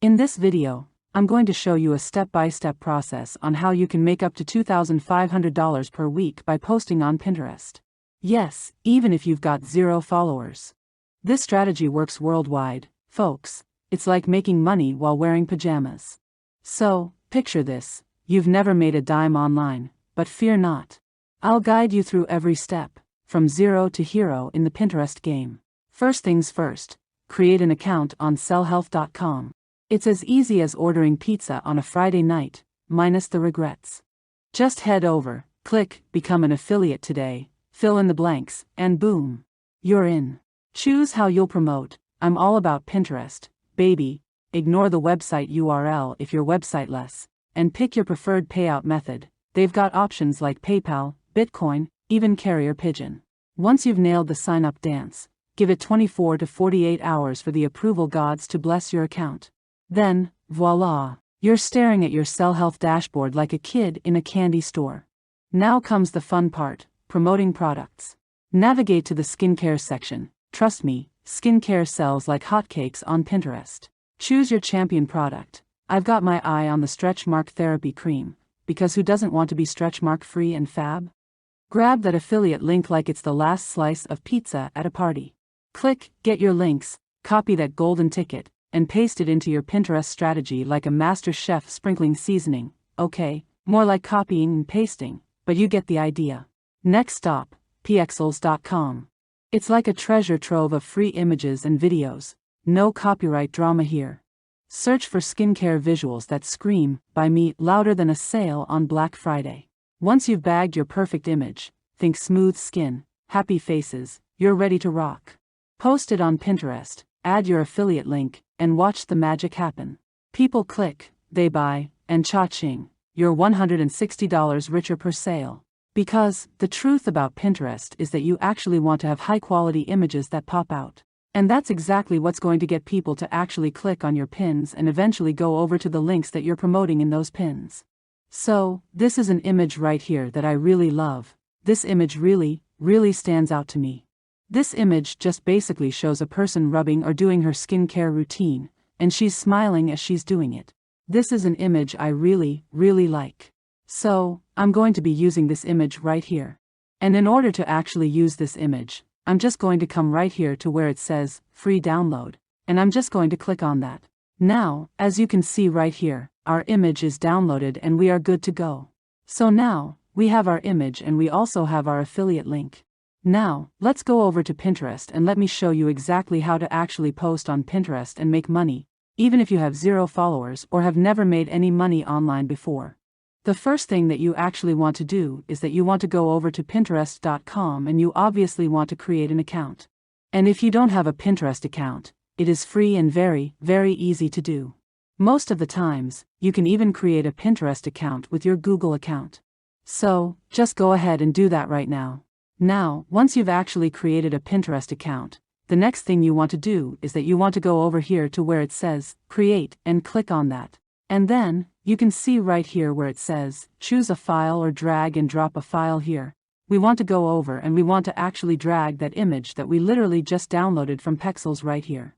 In this video, I'm going to show you a step-by-step process on how you can make up to $2,500 per week by posting on Pinterest. Yes, even if you've got 0 followers. This strategy works worldwide, folks. It's like making money while wearing pajamas. So, picture this: you've never made a dime online, but fear not. I'll guide you through every step, from zero to hero in the Pinterest game. First things first, create an account on sellhealth.com. It's as easy as ordering pizza on a Friday night, minus the regrets. Just head over, click Become an Affiliate today, fill in the blanks, and boom! You're in. Choose how you'll promote. I'm all about Pinterest, baby. Ignore the website URL if you're websiteless, and pick your preferred payout method. They've got options like PayPal, Bitcoin, even Carrier Pigeon. Once you've nailed the sign-up dance, give it 24 to 48 hours for the approval gods to bless your account. Then, voila, you're staring at your Sell Health dashboard like a kid in a candy store. Now comes the fun part, promoting products. Navigate to the skincare section. Trust me, skincare sells like hotcakes on Pinterest. Choose your champion product. I've got my eye on the Stretch Mark Therapy Cream, because who doesn't want to be stretch mark free and fab? Grab that affiliate link like it's the last slice of pizza at a party. Click Get Your Links, copy that golden ticket, and paste it into your Pinterest strategy like a master chef sprinkling seasoning. Okay, more like copying and pasting, but you get the idea. Next stop, pexels.com. It's like a treasure trove of free images and videos. No copyright drama here. Search for skincare visuals that scream, "Buy me," louder than a sale on Black Friday. Once you've bagged your perfect image, think smooth skin, happy faces, you're ready to rock. Post it on Pinterest, add your affiliate link, and watch the magic happen. People click, they buy, and cha-ching, you're $160 richer per sale. Because, the truth about Pinterest is that you actually want to have high-quality images that pop out. And that's exactly what's going to get people to actually click on your pins and eventually go over to the links that you're promoting in those pins. So, this is an image right here that I really love. This image really stands out to me. This image just basically shows a person rubbing or doing her skincare routine, and she's smiling as she's doing it. This is an image I really like. So, I'm going to be using this image right here. And in order to actually use this image, I'm just going to come right here to where it says, free download, and I'm just going to click on that. Now, as you can see right here, our image is downloaded and we are good to go. So now, we have our image and we also have our affiliate link. Now, let's go over to Pinterest and let me show you exactly how to actually post on Pinterest and make money, even if you have 0 followers or have never made any money online before. The first thing that you actually want to do is that you want to go over to Pinterest.com and you obviously want to create an account. And if you don't have a Pinterest account, it is free and very easy to do. Most of the times, you can even create a Pinterest account with your Google account. So, just go ahead and do that right now. Now, once you've actually created a Pinterest account, the next thing you want to do is that you want to go over here to where it says, Create, and click on that. And then, you can see right here where it says, choose a file or drag and drop a file here. We want to go over and we want to actually drag that image that we literally just downloaded from Pexels right here.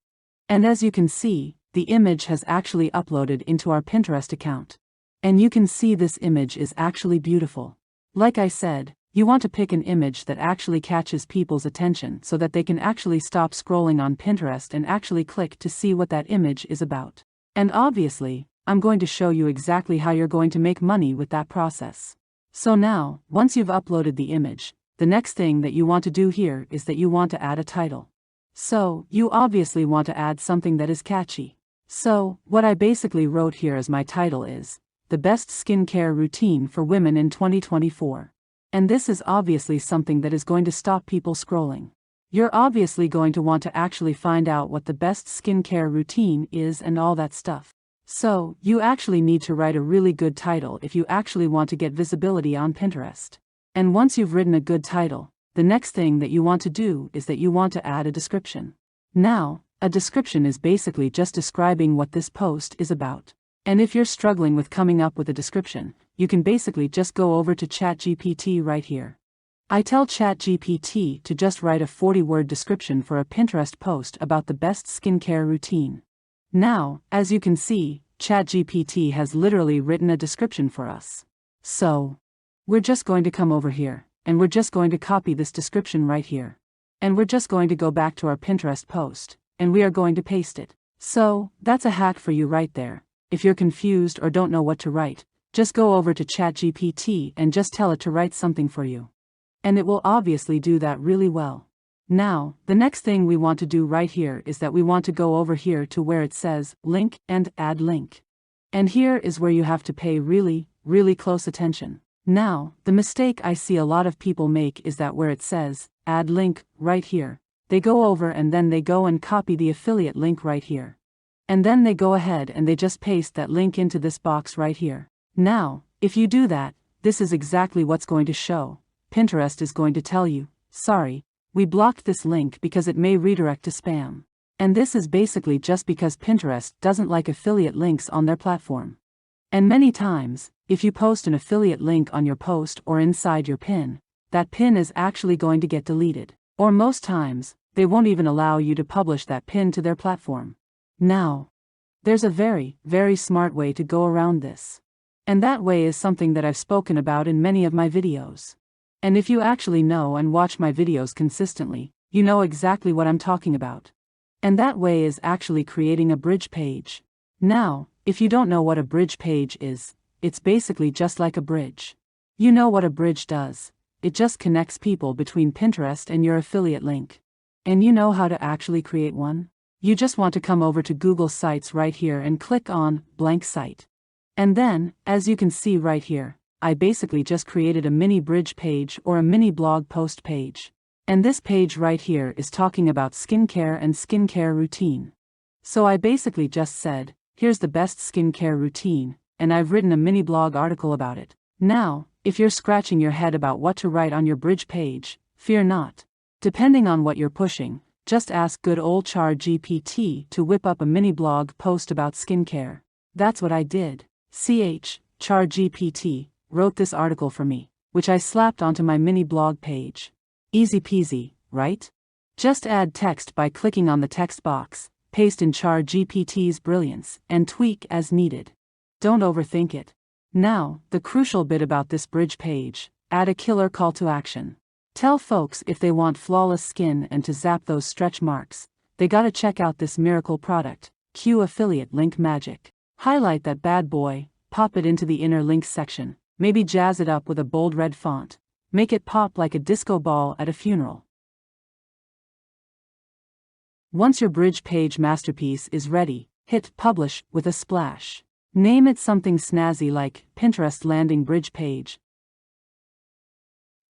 And as you can see, the image has actually uploaded into our Pinterest account. And you can see this image is actually beautiful. Like I said, you want to pick an image that actually catches people's attention so that they can actually stop scrolling on Pinterest and actually click to see what that image is about. And obviously, I'm going to show you exactly how you're going to make money with that process. So now, once you've uploaded the image, the next thing that you want to do here is that you want to add a title. So, you obviously want to add something that is catchy. So, what I basically wrote here as my title is, The Best Skincare Routine for Women in 2024. And this is obviously something that is going to stop people scrolling. You're obviously going to want to actually find out what the best skincare routine is and all that stuff. So, you actually need to write a really good title if you actually want to get visibility on Pinterest. And once you've written a good title, the next thing that you want to do is that you want to add a description. Now, a description is basically just describing what this post is about. And if you're struggling with coming up with a description, you can basically just go over to ChatGPT right here. I tell ChatGPT to just write a 40-word description for a Pinterest post about the best skincare routine. Now, as you can see, ChatGPT has literally written a description for us. So, we're just going to come over here, and we're just going to copy this description right here. And we're just going to go back to our Pinterest post, and we are going to paste it. So, that's a hack for you right there. If you're confused or don't know what to write, just go over to ChatGPT and just tell it to write something for you. And it will obviously do that really well. Now, the next thing we want to do right here is that we want to go over here to where it says link and add link. And here is where you have to pay really, really close attention. Now, the mistake I see a lot of people make is that where it says add link right here, they go over and then they go and copy the affiliate link right here. And then they go ahead and they just paste that link into this box right here. Now, if you do that, this is exactly what's going to show. Pinterest is going to tell you, sorry, we blocked this link because it may redirect to spam. And this is basically just because Pinterest doesn't like affiliate links on their platform. And many times, if you post an affiliate link on your post or inside your pin, that pin is actually going to get deleted. Or most times, they won't even allow you to publish that pin to their platform. Now, there's a very, very smart way to go around this. And that way is something that I've spoken about in many of my videos. And if you actually know and watch my videos consistently, you know exactly what I'm talking about. And that way is actually creating a bridge page. Now, if you don't know what a bridge page is, it's basically just like a bridge. You know what a bridge does. It just connects people between Pinterest and your affiliate link. And you know how to actually create one? You just want to come over to Google Sites right here and click on blank site. And then, as you can see right here, I basically just created a mini bridge page or a mini blog post page. And this page right here is talking about skincare and skincare routine. So I basically just said, here's the best skincare routine, and I've written a mini blog article about it. Now, if you're scratching your head about what to write on your bridge page, fear not. Depending on what you're pushing, just ask good old ChatGPT to whip up a mini blog post about skincare. That's what I did. ChatGPT wrote this article for me, which I slapped onto my mini blog page. Easy peasy, right? Just add text by clicking on the text box, paste in ChatGPT's brilliance, and tweak as needed. Don't overthink it. Now, the crucial bit about this bridge page, add a killer call to action. Tell folks if they want flawless skin and to zap those stretch marks, they gotta check out this miracle product. Cue affiliate link magic. Highlight that bad boy, pop it into the inner links section, maybe jazz it up with a bold red font. Make it pop like a disco ball at a funeral. Once your bridge page masterpiece is ready, hit publish with a splash. Name it something snazzy like Pinterest landing bridge page.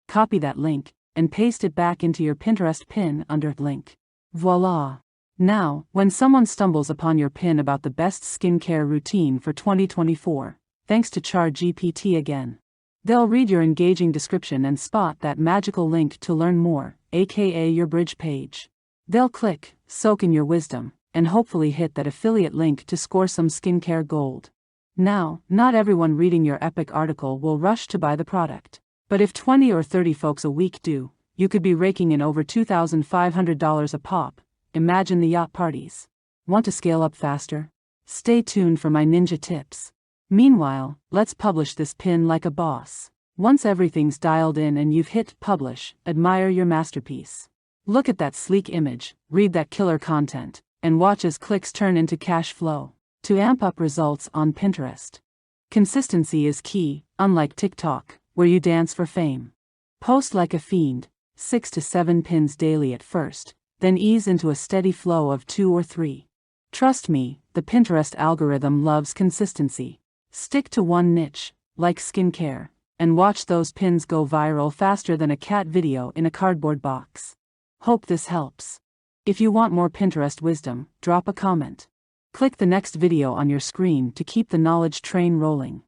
Copy that link and paste it back into your Pinterest pin under link. Voila! Now, when someone stumbles upon your pin about the best skincare routine for 2024, thanks to ChatGPT again, they'll read your engaging description and spot that magical link to learn more, aka your bridge page. They'll click, soak in your wisdom, and hopefully hit that affiliate link to score some skincare gold. Now, not everyone reading your epic article will rush to buy the product. But if 20 or 30 folks a week do, you could be raking in over $2,500 a pop. Imagine the yacht parties. Want to scale up faster? Stay tuned for my ninja tips. Meanwhile, let's publish this pin like a boss. Once everything's dialed in and you've hit publish, admire your masterpiece. Look at that sleek image, read that killer content, and watch as clicks turn into cash flow. To amp up results on Pinterest, consistency is key, unlike TikTok, where you dance for fame. Post like a fiend, 6 to 7 pins daily at first, then ease into a steady flow of 2 or 3. Trust me, the Pinterest algorithm loves consistency. Stick to one niche, like skincare, and watch those pins go viral faster than a cat video in a cardboard box. Hope this helps. If you want more Pinterest wisdom, drop a comment. Click the next video on your screen to keep the knowledge train rolling.